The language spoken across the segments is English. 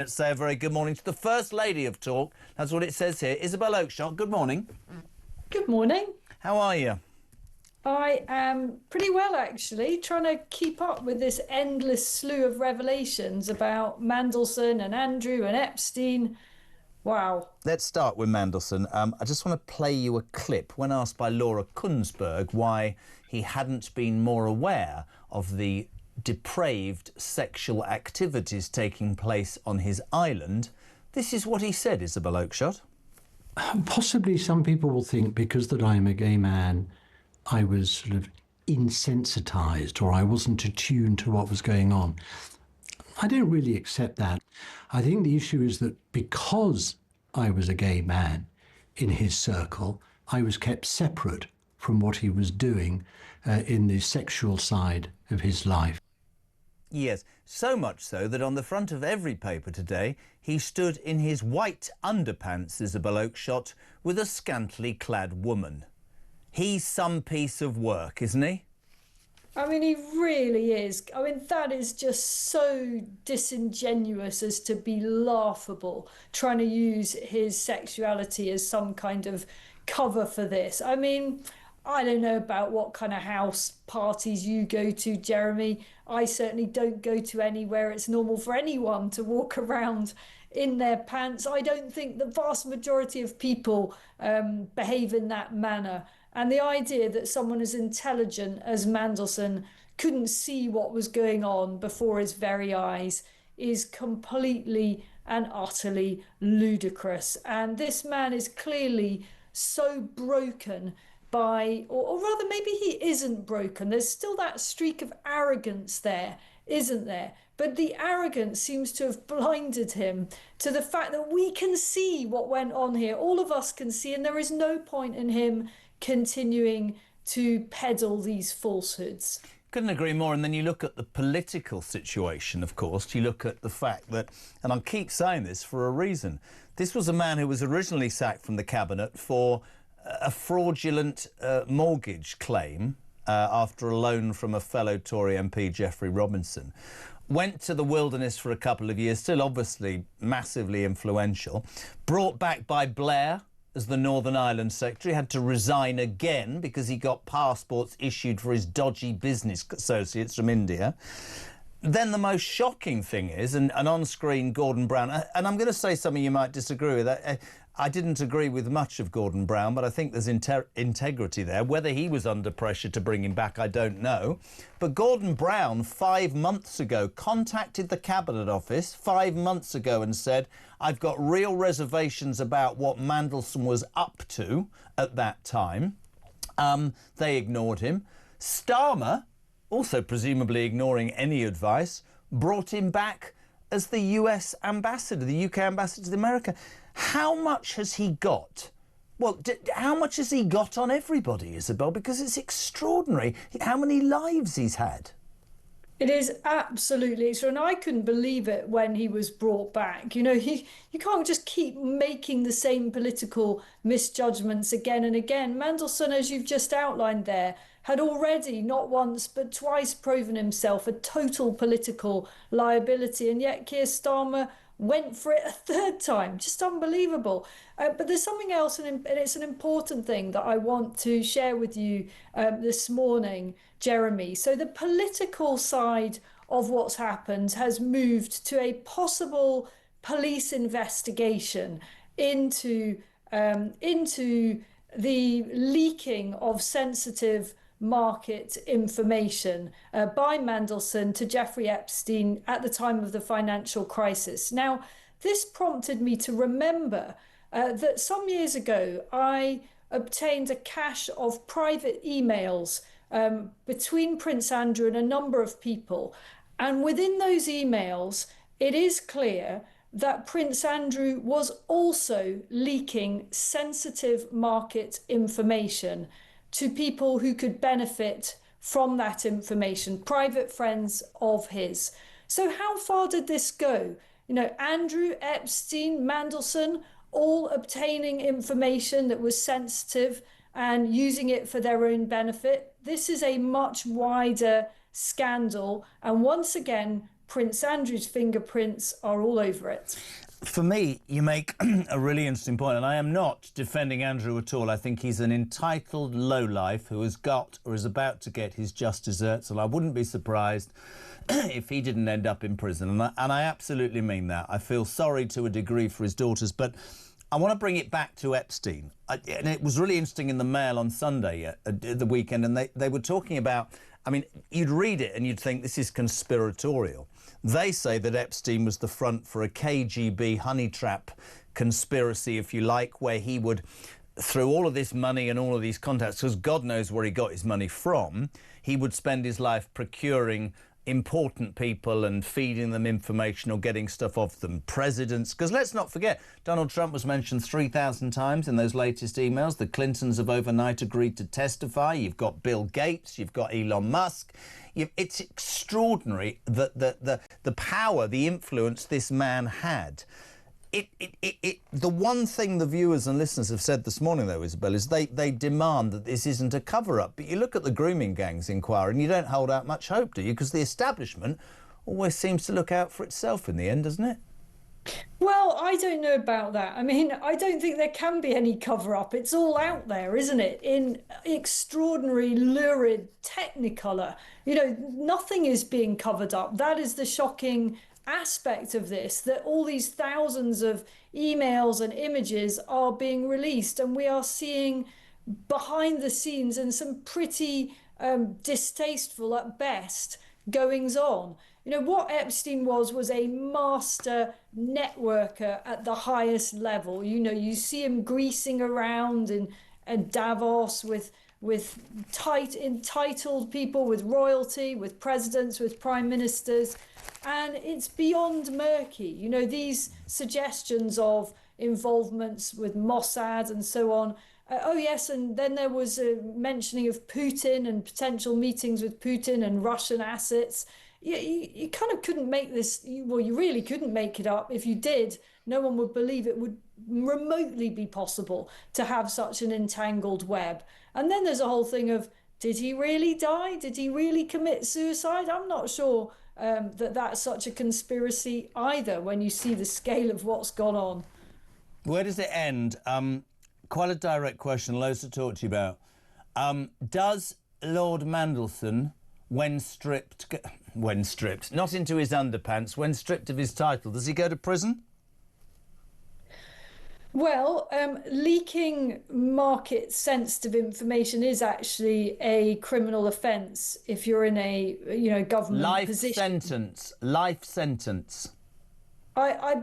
Let's say a very good morning to the First Lady of Talk. That's what it says here. Isabel Oakeshott, good morning. Good morning. How are you? I am pretty well, actually, trying to keep up with this endless slew of revelations about Mandelson and Andrew and Epstein. Wow. Let's start with Mandelson. I just want to play you a clip. When asked by Laura Kunsberg why he hadn't been more aware of the depraved sexual activities taking place on his island, this is what he said, Isabel Oakeshott. Possibly some people will think because that I'm a gay man, I was sort of insensitised or I wasn't attuned to what was going on. I don't really accept that. I think the issue is that because I was a gay man in his circle, I was kept separate from what he was doing in the sexual side of his life. Yes, so much so that on the front of every paper today, he stood in his white underpants, Isabel Oakeshott, with a scantily clad woman. He's some piece of work, isn't he? I mean, he really is. I mean, that is just so disingenuous as to be laughable, trying to use his sexuality as some kind of cover for this. I mean, I don't know about what kind of house parties you go to, Jeremy. I certainly don't go to any where it's normal for anyone to walk around in their pants. I don't think the vast majority of people behave in that manner. And the idea that someone as intelligent as Mandelson couldn't see what was going on before his very eyes is completely and utterly ludicrous. And this man is clearly so broken by, or rather maybe he isn't broken. There's still that streak of arrogance there, isn't there? But the arrogance seems to have blinded him to the fact that we can see what went on here. All of us can see, and there is no point in him continuing to peddle these falsehoods. Couldn't agree more. And then you look at the political situation, of course. You look at the fact that, and I'll keep saying this for a reason, this was a man who was originally sacked from the cabinet for a fraudulent mortgage claim after a loan from a fellow Tory MP, Jeffrey Robinson. Went to the wilderness for a couple of years, still obviously massively influential. Brought back by Blair as the Northern Ireland Secretary, had to resign again because he got passports issued for his dodgy business associates from India. Then the most shocking thing is, and on screen, Gordon Brown, and I'm going to say something you might disagree with. I didn't agree with much of Gordon Brown, but I think there's integrity there. Whether he was under pressure to bring him back, I don't know. But Gordon Brown, 5 months ago, contacted the Cabinet Office 5 months ago and said, I've got real reservations about what Mandelson was up to at that time. They ignored him. Starmer, also presumably ignoring any advice, brought him back as the US ambassador, the UK ambassador to America. How much has he got? Well, how much has he got on everybody, Isabel? Because it's extraordinary how many lives he's had. It is absolutely extraordinary. I couldn't believe it when he was brought back. You know, you can't just keep making the same political misjudgments again and again. Mandelson, as you've just outlined there, had already not once but twice proven himself a total political liability, and yet Keir Starmer went for it a third time. Just unbelievable. But there's something else, and it's an important thing that I want to share with you this morning, Jeremy. So the political side of what's happened has moved to a possible police investigation into the leaking of sensitive market information by Mandelson to Jeffrey Epstein at the time of the financial crisis. Now, this prompted me to remember that some years ago, I obtained a cache of private emails between Prince Andrew and a number of people. And within those emails, it is clear that Prince Andrew was also leaking sensitive market information to people who could benefit from that information, private friends of his. So how far did this go? You know, Andrew, Epstein, Mandelson, all obtaining information that was sensitive and using it for their own benefit. This is a much wider scandal. And once again, Prince Andrew's fingerprints are all over it. For me, you make a really interesting point, and I am not defending Andrew at all. I think he's an entitled lowlife who has got or is about to get his just desserts, and I wouldn't be surprised if he didn't end up in prison. And I absolutely mean that. I feel sorry to a degree for his daughters, but I want to bring it back to Epstein. And it was really interesting in the Mail on Sunday, the weekend, and they were talking about, I mean, you'd read it and you'd think this is conspiratorial. They say that Epstein was the front for a KGB honey trap conspiracy, if you like, where he would, through all of this money and all of these contacts, because God knows where he got his money from, he would spend his life procuring important people and feeding them information or getting stuff off them. Presidents, because let's not forget, Donald Trump was mentioned 3,000 times in those latest emails. The Clintons have overnight agreed to testify. You've got Bill Gates, you've got Elon Musk. It's extraordinary the power, the influence this man had. The one thing the viewers and listeners have said this morning, though, Isabel, is they demand that this isn't a cover-up. But you look at the grooming gangs inquiry and you don't hold out much hope, do you? Because the establishment always seems to look out for itself in the end, doesn't it? Well, I don't know about that. I mean, I don't think there can be any cover-up. It's all out there, isn't it? In extraordinary, lurid technicolor. You know, nothing is being covered up. That is the shocking aspect of this, that all these thousands of emails and images are being released, and we are seeing behind the scenes and some pretty distasteful at best goings on. You know, what Epstein was a master networker at the highest level. You know, you see him greasing around in Davos with entitled people, with royalty, with presidents, with prime ministers, and it's beyond murky. You know, these suggestions of involvements with Mossad and so on. Oh yes, and then there was a mentioning of Putin and potential meetings with Putin and Russian assets. You kind of couldn't make this, well, you really couldn't make it up. If you did, no one would believe it would remotely be possible to have such an entangled web. And then there's a whole thing of, did he really die? Did he really commit suicide? I'm not sure that that's such a conspiracy either, when you see the scale of what's gone on. Where does it end? Quite a direct question, loads to talk to you about. Does Lord Mandelson, when stripped, not into his underpants, when stripped of his title, does he go to prison? Well, leaking market-sensitive information is actually a criminal offence if you're in a, government position. Life sentence. I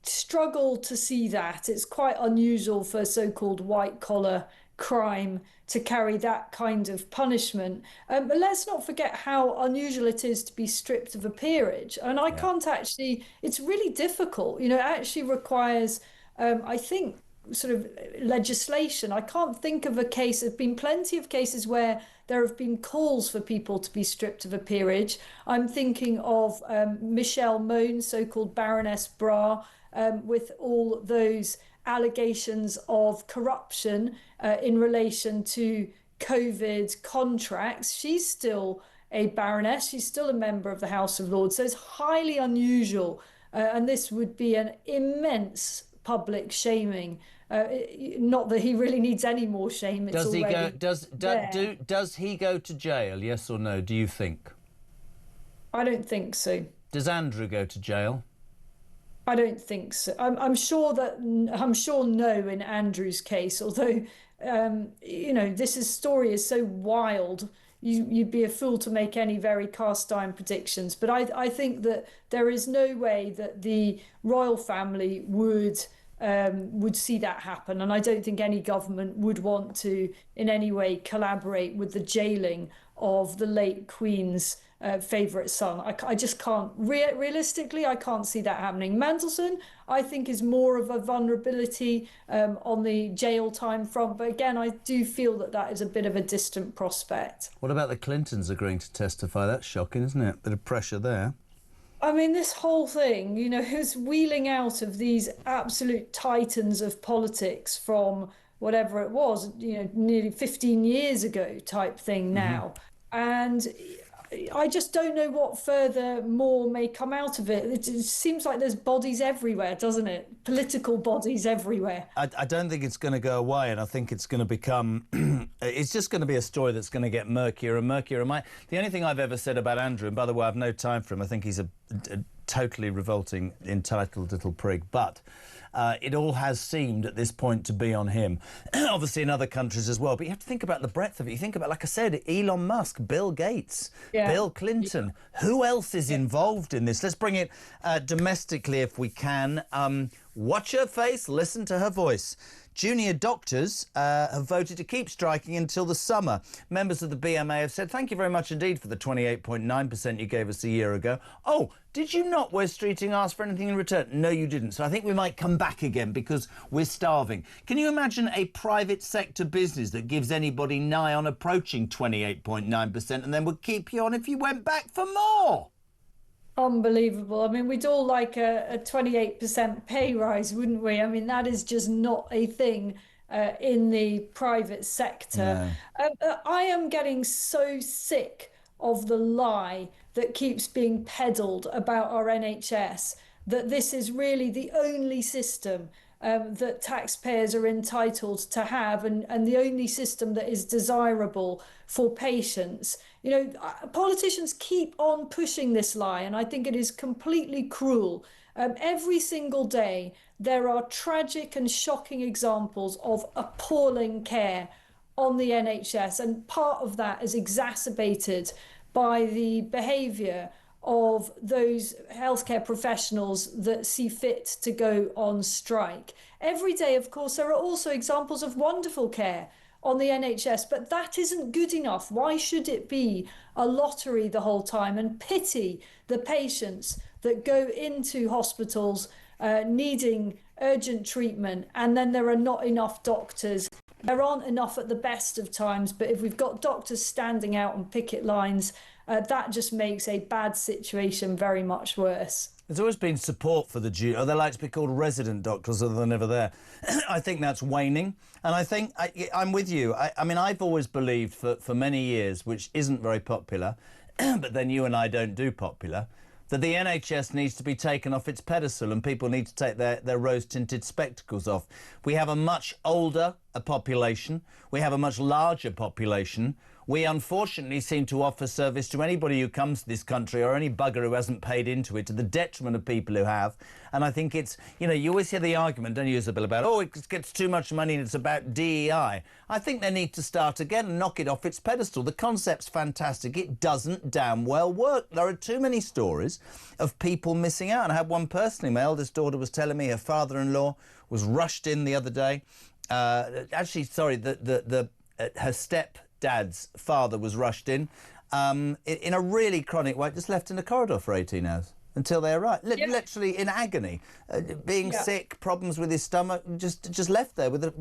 struggle to see that. It's quite unusual for so-called white-collar crime to carry that kind of punishment. But let's not forget how unusual it is to be stripped of a peerage. And I can't actually, it's really difficult. You know, it actually requires, I think, sort of legislation. I can't think of a case. There's been plenty of cases where there have been calls for people to be stripped of a peerage. I'm thinking of Michelle Mone, so-called Baroness Bra, with all those allegations of corruption in relation to COVID contracts. She's still a baroness. She's still a member of the House of Lords. So it's highly unusual. And this would be an immense public shaming. Not that he really needs any more shame. It's does he already go? Does he go to jail? Yes or no? Do you think? I don't think so. Does Andrew go to jail? I don't think so. I'm sure no in Andrew's case. Although, this story is so wild. You'd be a fool to make any very cast iron predictions. But I think that there is no way that the royal family would see that happen. And I don't think any government would want to in any way collaborate with the jailing of the late Queen's favourite son. I just can't, realistically, I can't see that happening. Mandelson, I think, is more of a vulnerability on the jail time front. But again, I do feel that is a bit of a distant prospect. What about the Clintons agreeing to testify? That's shocking, isn't it? Bit of pressure there. I mean, this whole thing, is wheeling out of these absolute titans of politics from whatever it was, nearly 15 years ago type thing now. And I just don't know what further more may come out of it. It seems like there's bodies everywhere, doesn't it? Political bodies everywhere. I don't think it's going to go away, and I think it's going to become... it's just going to be a story that's going to get murkier and murkier. The only thing I've ever said about Andrew, and by the way, I've no time for him, I think he's a totally revolting, entitled little prig, but it all has seemed at this point to be on him. Obviously in other countries as well, but you have to think about the breadth of it. You think about, like I said, Elon Musk, Bill Gates, Bill Clinton. Who else is involved in this? Let's bring it domestically if we can. Watch her face, listen to her voice. Junior doctors have voted to keep striking until the summer. Members of the BMA have said, thank you very much indeed for the 28.9% you gave us a year ago. Oh, did you not, Wes Streeting, ask for anything in return? No, you didn't. So I think we might come back again because we're starving. Can you imagine a private sector business that gives anybody nigh on approaching 28.9% and then would keep you on if you went back for more? Unbelievable. I mean, we'd all like a 28% pay rise, wouldn't we? I mean, that is just not a thing in the private sector. No. I am getting so sick of the lie that keeps being peddled about our NHS, that this is really the only system that taxpayers are entitled to have, and the only system that is desirable for patients. You know, politicians keep on pushing this lie, and I think it is completely cruel. Every single day, there are tragic and shocking examples of appalling care on the NHS, and part of that is exacerbated by the behaviour of those healthcare professionals that see fit to go on strike. Every day, of course, there are also examples of wonderful care on the NHS, but that isn't good enough. Why should it be a lottery the whole time and pity the patients that go into hospitals needing urgent treatment, and then there are not enough doctors? There aren't enough at the best of times, but if we've got doctors standing out on picket lines, that just makes a bad situation very much worse. There's always been support for the they like to be called resident doctors, although they're never there. I think that's waning. And I think I'm with you. I mean, I've always believed for many years, which isn't very popular, but then you and I don't do popular, that the NHS needs to be taken off its pedestal and people need to take their rose-tinted spectacles off. We have a much older population. We have a much larger population. We unfortunately seem to offer service to anybody who comes to this country or any bugger who hasn't paid into it, to the detriment of people who have. And I think it's, you know, you always hear the argument, don't you, Isabel, about, oh, it gets too much money and it's about DEI. I think they need to start again and knock it off its pedestal. The concept's fantastic. It doesn't damn well work. There are too many stories of people missing out. And I had one personally. My eldest daughter was telling me her father-in-law was rushed in the other day. Her stepdad's father was rushed in a really chronic way, just left in the corridor for 18 hours until they arrived. Literally in agony, being sick, problems with his stomach, just left there with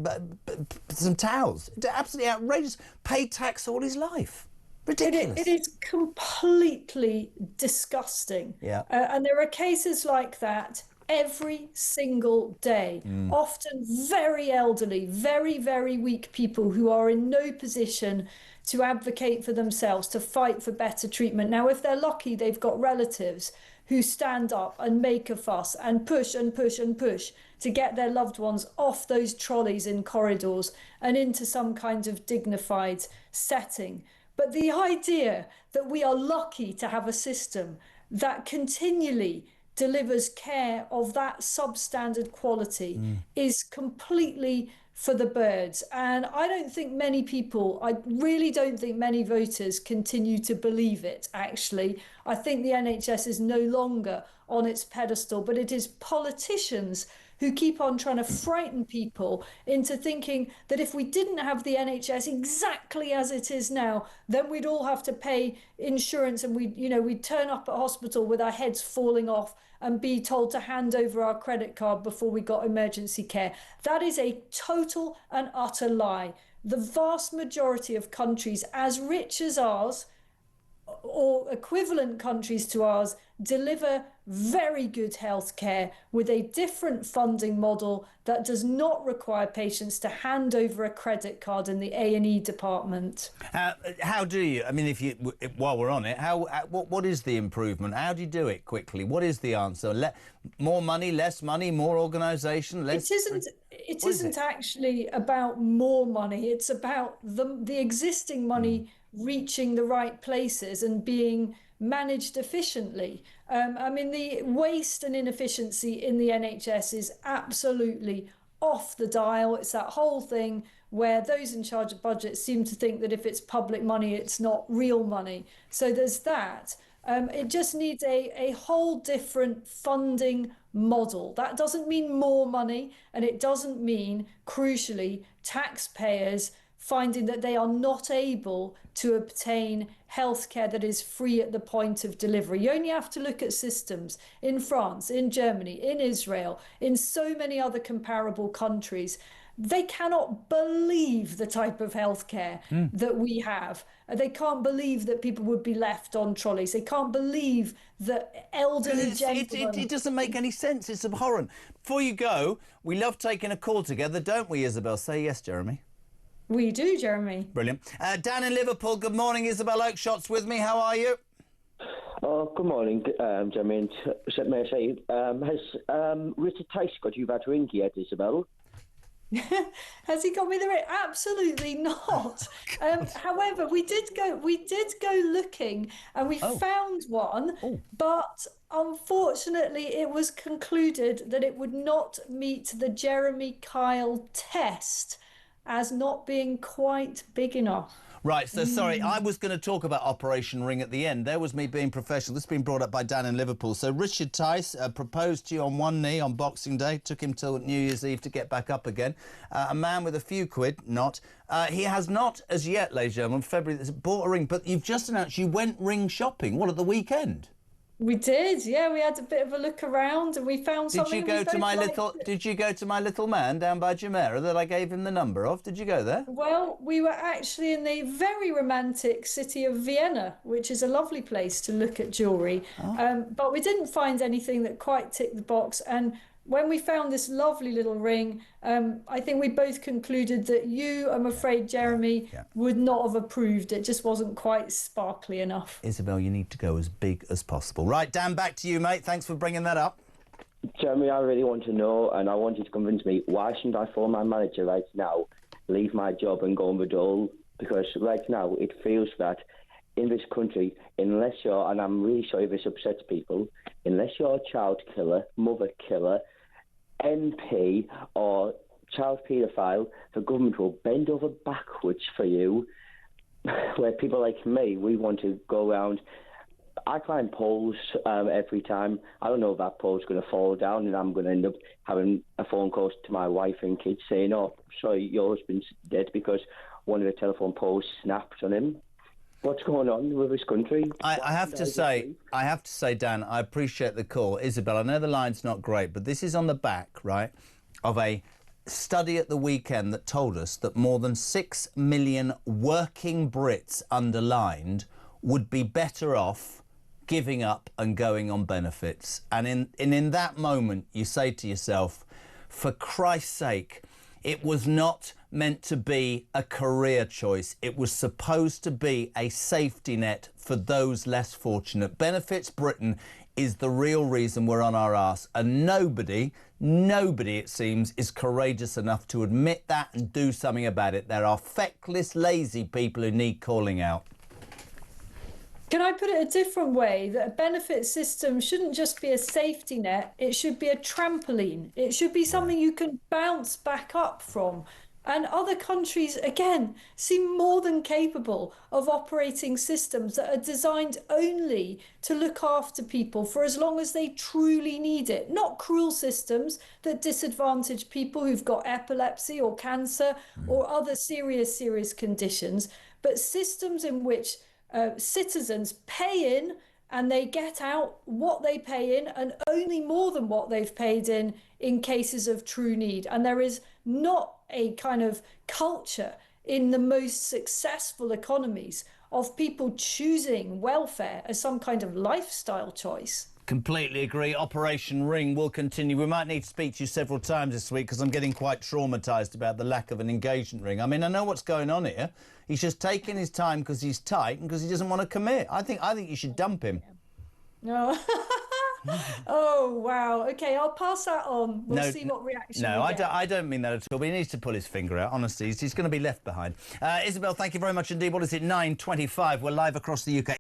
some towels. Absolutely outrageous. Paid tax all his life. Ridiculous. It is completely disgusting. And there are cases like that every single day, often very elderly, very, very weak people who are in no position to advocate for themselves, to fight for better treatment. Now, if they're lucky, they've got relatives who stand up and make a fuss and push and push and push to get their loved ones off those trolleys in corridors and into some kind of dignified setting. But the idea that we are lucky to have a system that continually delivers care of that substandard quality is completely for the birds. And I don't think many people, I really don't think many voters continue to believe it, actually. I think the NHS is no longer on its pedestal, but it is politicians who keep on trying to frighten people into thinking that if we didn't have the NHS exactly as it is now, then we'd all have to pay insurance and we'd turn up at hospital with our heads falling off and be told to hand over our credit card before we got emergency care. That is a total and utter lie. The vast majority of countries as rich as ours, or equivalent countries to ours, deliver very good healthcare with a different funding model that does not require patients to hand over a credit card in the A&E department. How do you? I mean, while we're on it, what is the improvement? How do you do it quickly? What is the answer? More money, less money, more organisation, less. It isn't actually about more money. It's about the existing money reaching the right places and being managed efficiently. I mean, the waste and inefficiency in the NHS is absolutely off the dial. It's that whole thing where those in charge of budgets seem to think that if it's public money, it's not real money. So there's that. It just needs a whole different funding model. That doesn't mean more money, and it doesn't mean, crucially, taxpayers finding that they are not able to obtain healthcare that is free at the point of delivery. You only have to look at systems in France, in Germany, in Israel, in so many other comparable countries. They cannot believe the type of healthcare that we have. They can't believe that people would be left on trolleys. They can't believe that elderly gentlemen... It doesn't make any sense. It's abhorrent. Before you go, we love taking a call together, don't we, Isabel? Say yes, Jeremy. We do, Jeremy. Brilliant. Dan in Liverpool, good morning. Isabel Oakeshott's with me. How are you? Oh, good morning, Jeremy. May I say, has Richard Tice got you that ring yet, Isabel? Has he got me the ring? Absolutely not. However, we did go looking, and we found one, but unfortunately, it was concluded that it would not meet the Jeremy Kyle test as not being quite big enough. Right, so sorry, I was going to talk about Operation Ring at the end. There was me being professional. This has been brought up by Dan in Liverpool. So Richard Tice proposed to you on one knee on Boxing Day. Took him till New Year's Eve to get back up again. A man with a few quid, not. He has not as yet, ladies and gentlemen, February, bought a ring. But you've just announced you went ring shopping. What, at the weekend? We did, yeah. We had a bit of a look around and we found something. Did you go to my little man down by Jumeirah that I gave him the number of? Did you go there? Well, we were actually in the very romantic city of Vienna, which is a lovely place to look at jewellery. But we didn't find anything that quite ticked the box. And when we found this lovely little ring, I think we both concluded that you, I'm afraid, Jeremy, would not have approved. It just wasn't quite sparkly enough. Isabel, you need to go as big as possible. Right, Dan, back to you, mate. Thanks for bringing that up. Jeremy, I really want to know, and I want you to convince me, why shouldn't I phone my manager right now, leave my job and go on the dole? Because right now it feels that in this country, unless you're, and I'm really sorry if this upsets people, unless you're a child killer, mother killer, MP or child paedophile, the government will bend over backwards for you, where people like me, we want to go around. I climb poles every time. I don't know if that pole's going to fall down and I'm going to end up having a phone call to my wife and kids saying, oh, sorry, your husband's dead because one of the telephone poles snapped on him. What's going on with this country? I have to say, Dan, I appreciate the call. Isabel, I know the line's not great, but this is on the back, right, of a study at the weekend that told us that more than 6 million working Brits underlined would be better off giving up and going on benefits. And in that moment, you say to yourself, for Christ's sake, it was not meant to be a career choice. It was supposed to be a safety net for those less fortunate. Benefits Britain is the real reason we're on our arse. And nobody, it seems, is courageous enough to admit that and do something about it. There are feckless, lazy people who need calling out. Can I put it a different way? That a benefit system shouldn't just be a safety net, it should be a trampoline. It should be something you can bounce back up from. And other countries, again, seem more than capable of operating systems that are designed only to look after people for as long as they truly need it. Not cruel systems that disadvantage people who've got epilepsy or cancer or other serious conditions, but systems in which citizens pay in and they get out what they pay in and only more than what they've paid in cases of true need. And there is not a kind of culture in the most successful economies of people choosing welfare as some kind of lifestyle choice. Completely agree. Operation Ring will continue. We might need to speak to you several times this week because I'm getting quite traumatised about the lack of an engagement ring. I mean, I know what's going on here. He's just taking his time because he's tight and because he doesn't want to commit. I think you should dump him. No. Oh, wow. OK, I'll pass that on. We'll see what reaction we get. I don't mean that at all, but he needs to pull his finger out, honestly. He's going to be left behind. Isabel, thank you very much indeed. What is it, 9:25? We're live across the UK.